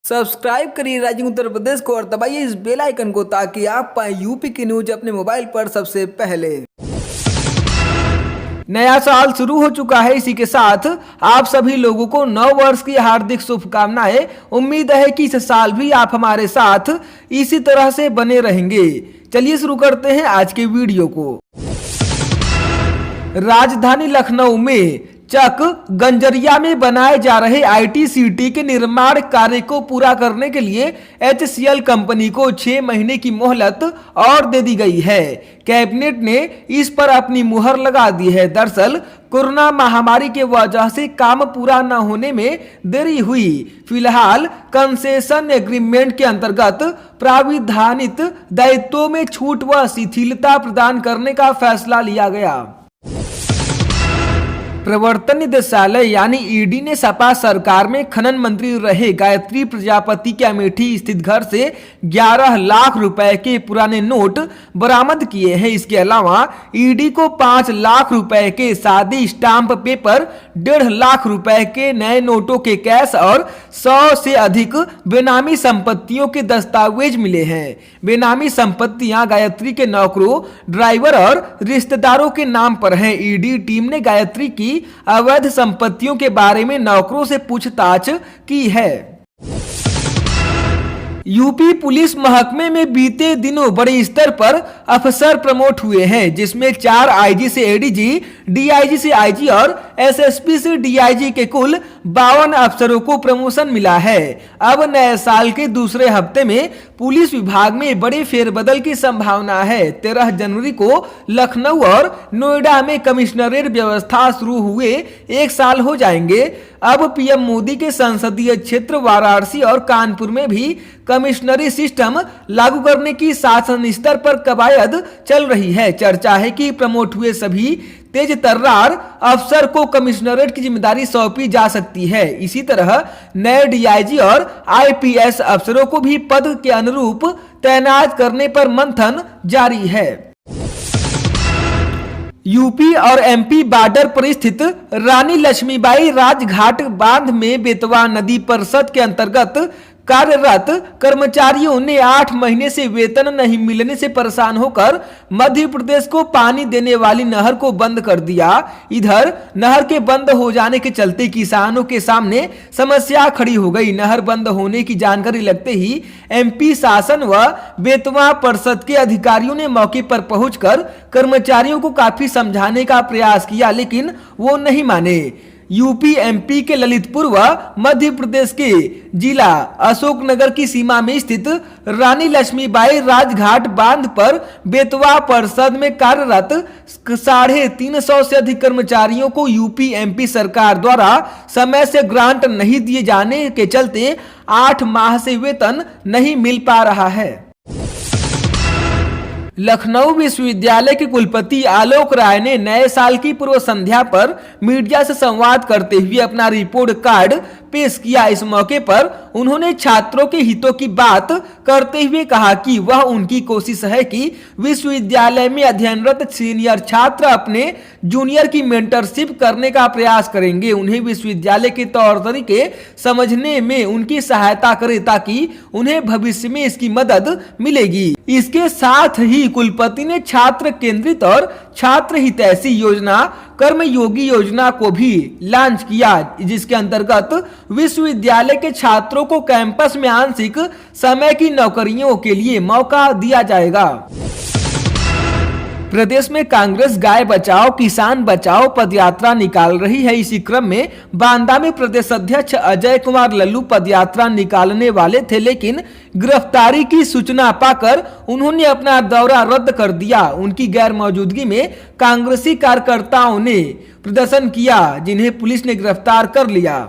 Subscribe करिए rising Uttar Pradesh को और दबाइए इस बेल आइकन को ताकि आप पाए यूपी की न्यूज अपने मोबाइल पर सबसे पहले। नया साल शुरू हो चुका है, इसी के साथ आप सभी लोगों को नव वर्ष की हार्दिक शुभकामनाएं। उम्मीद है कि इस साल भी आप हमारे साथ इसी तरह से बने रहेंगे। चलिए शुरू करते हैं आज के वीडियो को। राजधानी लखनऊ में चक गंजरिया में बनाए जा रहे आईटी सिटी के निर्माण कार्य को पूरा करने के लिए HCL कंपनी को 6 महीने की मोहलत और दे दी गई है। कैबिनेट ने इस पर अपनी मुहर लगा दी है। दरअसल कोरोना महामारी के वजह से काम पूरा न होने में देरी हुई। फिलहाल कंसेशन एग्रीमेंट के अंतर्गत प्राविधानित दायित्वों में छूट व शिथिलता प्रदान करने का फैसला लिया गया। प्रवर्तन निदेशालय यानी ईडी ने सपा सरकार में खनन मंत्री रहे गायत्री प्रजापति के अमेठी स्थित घर से 11 लाख रुपए के पुराने नोट बरामद किए हैं। इसके अलावा ईडी को 5 लाख रुपए के सादी स्टाम्प पेपर, 1.5 लाख रुपए के नए नोटों के कैश और 100 से अधिक बेनामी संपत्तियों के दस्तावेज मिले हैं। बेनामी संपत्तियां गायत्री के नौकरों, ड्राइवर और रिश्तेदारों के नाम पर हैं। ईडी टीम ने गायत्री की अवैध संपत्तियों के बारे में नौकरों से पूछताछ की है। यूपी पुलिस महकमे में बीते दिनों बड़े स्तर पर अफसर प्रमोट हुए हैं, जिसमें 4 आईजी से एडीजी, डीआईजी से आईजी और एसएसपी से डीआईजी के कुल 52 अफसरों को प्रमोशन मिला है। अब नए साल के दूसरे हफ्ते में पुलिस विभाग में बड़े फेरबदल की संभावना है। 13 जनवरी को लखनऊ और नोएडा में कमिश्नरेट व्यवस्था शुरू हुए 1 साल हो जाएंगे। अब पीएम मोदी के संसदीय क्षेत्र वाराणसी और कानपुर में भी कमिश्नरी सिस्टम लागू करने की शासन स्तर पर कवायद चल रही है। चर्चा है कि प्रमोट हुए सभी तेज तर्रार अफसर को कमिश्नरेट की जिम्मेदारी सौंपी जा सकती है। इसी तरह नए डीआईजी और आईपीएस अफसरों को भी पद के अनुरूप तैनात करने पर मंथन जारी है। यूपी और एमपी बॉर्डर पर स्थित रानी लक्ष्मीबाई राजघाट बांध में बेतवा नदी परिषद के अंतर्गत कार्यरत कर्मचारियों ने 8 महीने से वेतन नहीं मिलने से परेशान होकर मध्य प्रदेश को पानी देने वाली नहर को बंद कर दिया। इधर नहर के बंद हो जाने के चलते किसानों के सामने समस्या खड़ी हो गई। नहर बंद होने की जानकारी लगते ही एमपी शासन व बेतवा परिषद के अधिकारियों ने मौके पर पहुंचकर कर्मचारियों को काफी समझाने का प्रयास किया, लेकिन वो नहीं माने। यूपी एमपी के ललितपुर व मध्य प्रदेश के जिला अशोकनगर की सीमा में स्थित रानी लक्ष्मीबाई राजघाट बांध पर बेतवा परिषद में कार्यरत 350 से अधिक कर्मचारियों को यूपी एमपी सरकार द्वारा समय से ग्रांट नहीं दिए जाने के चलते 8 माह से वेतन नहीं मिल पा रहा है। लखनऊ विश्वविद्यालय के कुलपति आलोक राय ने नए साल की पूर्व संध्या पर मीडिया से संवाद करते हुए अपना रिपोर्ट कार्ड पेश किया। इस मौके पर उन्होंने छात्रों के हितों की बात करते हुए कहा कि वह उनकी कोशिश है कि विश्वविद्यालय में अध्ययनरत सीनियर छात्र अपने जूनियर की मेंटरशिप करने का प्रयास करेंगे। उन्हें विश्वविद्यालय के तौर तरीके समझने में उनकी सहायता करें ताकि उन्हें भविष्य में इसकी मदद मिलेगी। इसके साथ ही कुलपति ने छात्र केंद्रित और छात्र हितैषी योजना कर्मयोगी योजना को भी लॉन्च किया, जिसके अंतर्गत विश्वविद्यालय के छात्रों को कैंपस में आंशिक समय की नौकरियों के लिए मौका दिया जाएगा। प्रदेश में कांग्रेस गाय बचाओ किसान बचाओ पदयात्रा निकाल रही है। इसी क्रम में बांदा में प्रदेश अध्यक्ष अजय कुमार लल्लू पदयात्रा निकालने वाले थे, लेकिन गिरफ्तारी की सूचना पाकर उन्होंने अपना दौरा रद्द कर दिया। उनकी गैर मौजूदगी में कांग्रेसी कार्यकर्ताओं ने प्रदर्शन किया, जिन्हें पुलिस ने गिरफ्तार कर लिया।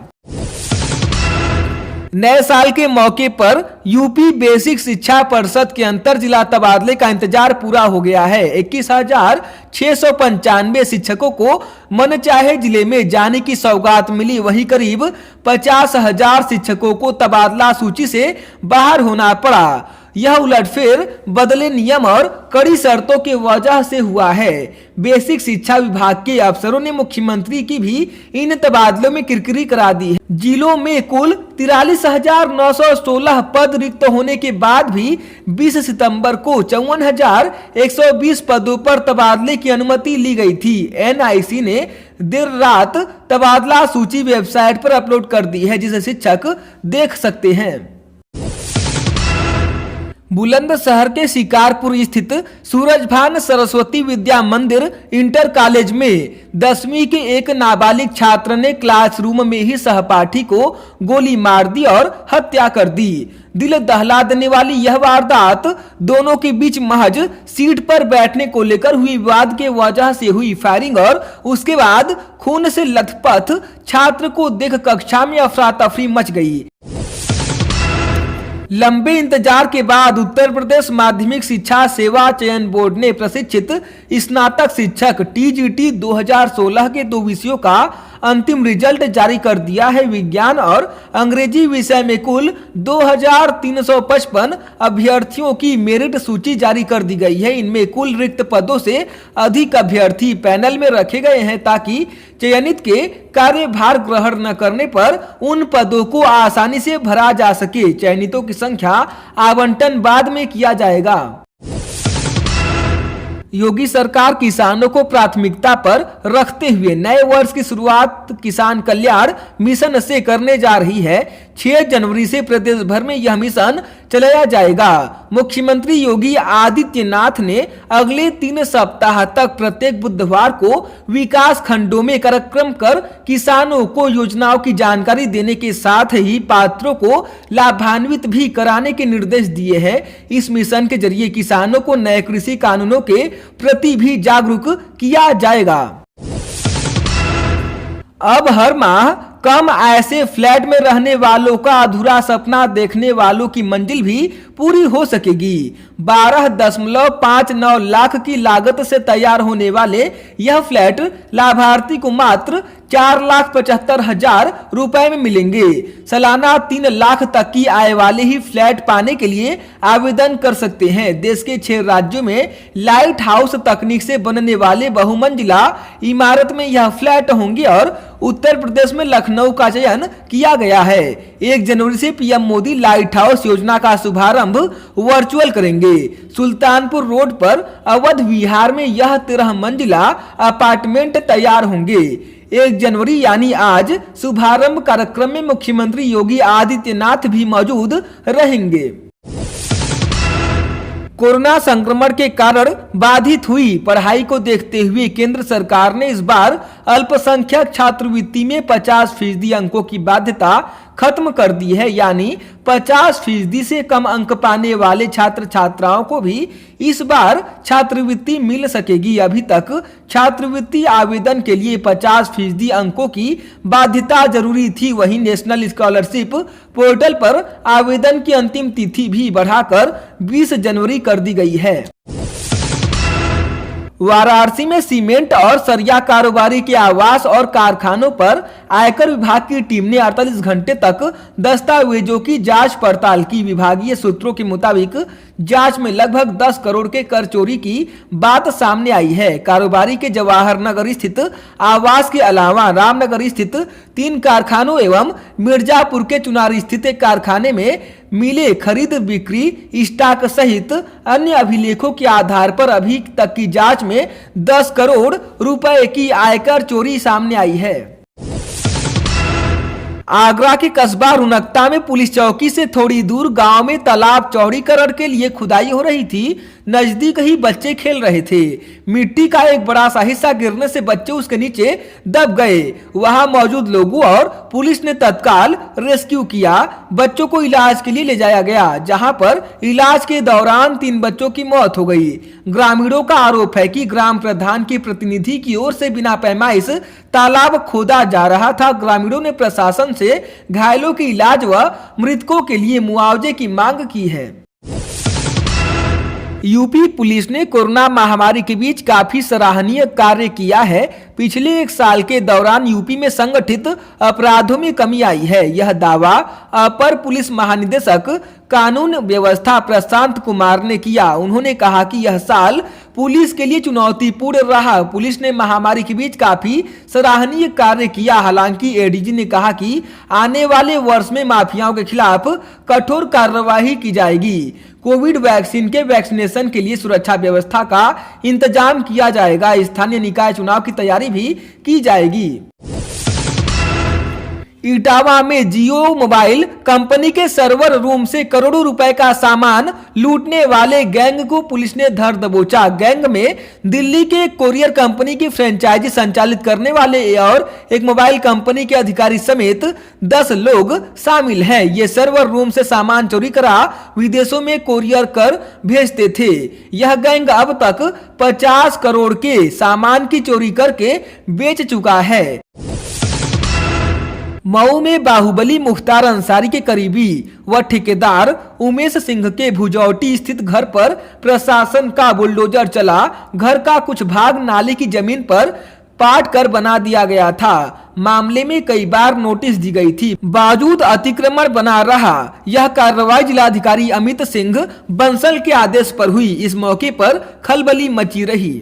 नए साल के मौके पर यूपी बेसिक शिक्षा परिषद के अंतर जिला तबादले का इंतजार पूरा हो गया है। 21,695 शिक्षकों को मनचाहे जिले में जाने की सौगात मिली। वहीं करीब 50,000 शिक्षकों को तबादला सूची से बाहर होना पड़ा। यह उलटफेर बदले नियम और कड़ी शर्तों के वजह से हुआ है। बेसिक शिक्षा विभाग के अफसरों ने मुख्यमंत्री की भी इन तबादलों में किरकिरी करा दी है। जिलों में कुल 43,916 पद रिक्त होने के बाद भी 20 सितंबर को 54,120 पदों पर तबादले की अनुमति ली गई थी। एनआईसी ने देर रात तबादला सूची वेबसाइट पर अपलोड कर दी है, जिसे शिक्षक देख सकते हैं। बुलंदशहर के शिकारपुर स्थित सूरजभान सरस्वती विद्या मंदिर इंटर कॉलेज में 10वीं के एक नाबालिग छात्र ने क्लासरूम में ही सहपाठी को गोली मार दी और हत्या कर दी। दिल दहला देने वाली यह वारदात दोनों के बीच महज सीट पर बैठने को लेकर हुई विवाद के वजह से हुई फायरिंग और उसके बाद खून से लथपथ छात्र को देख कक्षा में अफरा तफरी मच गई। लंबे इंतजार के बाद उत्तर प्रदेश माध्यमिक शिक्षा सेवा चयन बोर्ड ने प्रशिक्षित स्नातक शिक्षक टीजीटी 2016 के 2 विषयों का अंतिम रिजल्ट जारी कर दिया है। विज्ञान और अंग्रेजी विषय में कुल 2,355 अभ्यर्थियों की मेरिट सूची जारी कर दी गई है। इनमें कुल रिक्त पदों से अधिक अभ्यर्थी पैनल में रखे गए हैं ताकि चयनित के कार्यभार ग्रहण न करने पर उन पदों को आसानी से भरा जा सके। चयनितों की संख्या आवंटन बाद में किया जाएगा। योगी सरकार किसानों को प्राथमिकता पर रखते हुए नए वर्ष की शुरुआत किसान कल्याण मिशन से करने जा रही है। 6 जनवरी से प्रदेश भर में यह मिशन चलाया जाएगा। मुख्यमंत्री योगी आदित्यनाथ ने अगले 3 सप्ताह तक प्रत्येक बुधवार को विकास खंडों में कार्यक्रम कर किसानों को योजनाओं की जानकारी देने के साथ ही पात्रों को लाभान्वित भी कराने के निर्देश दिए हैं। इस मिशन के जरिए किसानों को नए कृषि कानूनों के प्रति भी जागरूक किया जाएगा। अब हर माह कम आय से फ्लैट में रहने वालों का अधूरा सपना देखने वालों की मंजिल भी पूरी हो सकेगी। 12.59 लाख की लागत से तैयार होने वाले यह फ्लैट लाभार्थी को मात्र 4,75,000 रुपए में मिलेंगे। सालाना 3 लाख तक की आय वाले ही फ्लैट पाने के लिए आवेदन कर सकते हैं। देश के 6 राज्यों में लाइट हाउस तकनीक से बनने वाले बहुमंजिला इमारत में यह फ्लैट होंगे और उत्तर प्रदेश में लखनऊ का चयन किया गया है। 1 जनवरी से पीएम मोदी लाइट हाउस योजना का शुभारंभ वर्चुअल करेंगे। सुल्तानपुर रोड पर अवध विहार में यह 13 मंजिला अपार्टमेंट तैयार होंगे। 1 जनवरी यानी आज शुभारंभ कार्यक्रम में मुख्यमंत्री योगी आदित्यनाथ भी मौजूद रहेंगे। कोरोना संक्रमण के कारण बाधित हुई पढ़ाई को देखते हुए केंद्र सरकार ने इस बार अल्पसंख्यक छात्रवृत्ति में 50% अंकों की बाध्यता खत्म कर दी है। यानी 50% से कम अंक पाने वाले छात्र छात्राओं को भी इस बार छात्रवृत्ति मिल सकेगी। अभी तक छात्रवृत्ति आवेदन के लिए 50% अंकों की बाध्यता जरूरी थी। वहीं नेशनल स्कॉलरशिप पोर्टल पर आवेदन की अंतिम तिथि भी बढ़ाकर 20 जनवरी कर दी गई है। वाराणसी में सीमेंट और सरिया कारोबारी के आवास और कारखानों पर आयकर विभाग की टीम ने 48 घंटे तक दस्तावेजों की जांच पड़ताल की। विभागीय सूत्रों के मुताबिक जांच में लगभग 10 करोड़ के कर चोरी की बात सामने आई है। कारोबारी के जवाहर नगर स्थित आवास के अलावा रामनगर स्थित 3 कारखानों एवं मिर्जापुर के चुनार स्थित एक कारखाने में मिले खरीद बिक्री स्टॉक सहित अन्य अभिलेखों के आधार पर अभी तक की जांच में 10 करोड़ रुपए की आयकर चोरी सामने आई है। आगरा के कस्बा रुनकता में पुलिस चौकी से थोड़ी दूर गांव में तालाब चौड़ीकरण के लिए खुदाई हो रही थी। नजदीक ही बच्चे खेल रहे थे। मिट्टी का एक बड़ा सा हिस्सा गिरने से बच्चे उसके नीचे दब गए। वहां मौजूद लोगों और पुलिस ने तत्काल रेस्क्यू किया। बच्चों को इलाज के लिए ले जाया गया, जहां पर इलाज के दौरान 3 बच्चों की मौत हो गई। ग्रामीणों का आरोप है कि ग्राम प्रधान के प्रतिनिधि की ओर से बिना पैमाइश तालाब खोदा जा रहा था। ग्रामीणों ने प्रशासन से घायलों के इलाज व मृतकों के लिए मुआवजे की मांग की है। यूपी पुलिस ने कोरोना महामारी के बीच काफी सराहनीय कार्य किया है। पिछले एक साल के दौरान यूपी में संगठित अपराधों में कमी आई है। यह दावा अपर पुलिस महानिदेशक कानून व्यवस्था प्रशांत कुमार ने किया। उन्होंने कहा कि यह साल पुलिस के लिए चुनौतीपूर्ण रहा। पुलिस ने महामारी के बीच काफी सराहनीय कार्य किया। हालांकि एडीजी ने कहा कि आने वाले वर्ष में माफियाओं के खिलाफ कठोर कार्रवाई की जाएगी। कोविड वैक्सीन के वैक्सीनेशन के लिए सुरक्षा व्यवस्था का इंतजाम किया जाएगा। स्थानीय निकाय चुनाव की तैयारी भी की जाएगी। इटावा में जियो मोबाइल कंपनी के सर्वर रूम से करोड़ों रुपए का सामान लूटने वाले गैंग को पुलिस ने धर दबोचा। गैंग में दिल्ली के कोरियर कंपनी की फ्रेंचाइजी संचालित करने वाले और एक मोबाइल कंपनी के अधिकारी समेत 10 लोग शामिल हैं। ये सर्वर रूम से सामान चोरी करा विदेशों में कोरियर कर भेजते थे। यह गैंग अब तक 50 करोड़ के सामान की चोरी करके बेच चुका है। मऊ में बाहुबली मुख्तार अंसारी के करीबी व ठेकेदार उमेश सिंह के भुजौटी स्थित घर पर प्रशासन का बुलडोजर चला। घर का कुछ भाग नाले की जमीन पर पाट कर बना दिया गया था। मामले में कई बार नोटिस दी गई थी, बावजूद अतिक्रमण बना रहा। यह कार्रवाई जिलाधिकारी अमित सिंह बंसल के आदेश पर हुई। इस मौके पर खलबली मची रही।